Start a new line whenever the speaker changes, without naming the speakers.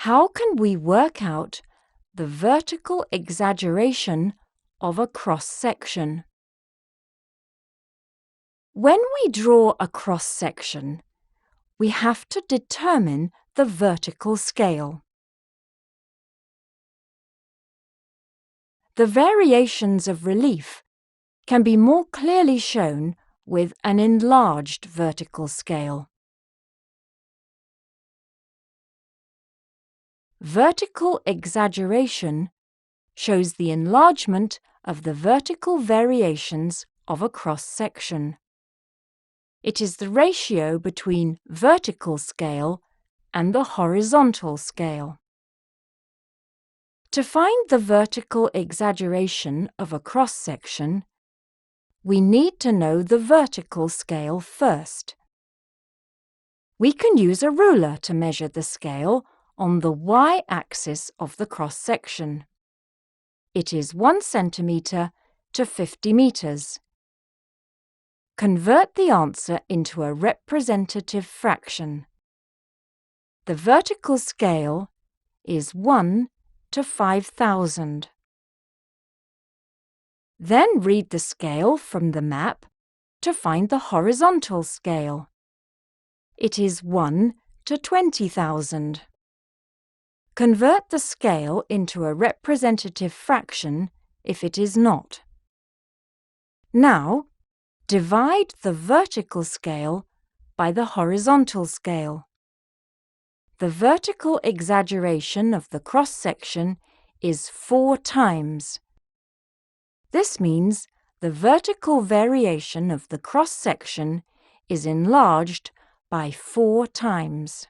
How can we work out the vertical exaggeration of a cross-section? When we draw a cross-section, we have to determine the vertical scale. The variations of relief can be more clearly shown with an enlarged vertical scale. Vertical exaggeration shows the enlargement of the vertical variations of a cross-section. It is the ratio between vertical scale and the horizontal scale. To find the vertical exaggeration of a cross-section, we need to know the vertical scale first. We can use a ruler to measure the scale on the y-axis of the cross-section. It is 1 centimetre to 50 metres. Convert the answer into a representative fraction. The vertical scale is 1 to 5,000. Then read the scale from the map to find the horizontal scale. It is 1 to 20,000. Convert the scale into a representative fraction if it is not. Now, divide the vertical scale by the horizontal scale. The vertical exaggeration of the cross-section is 4 times. This means the vertical variation of the cross-section is enlarged by 4 times.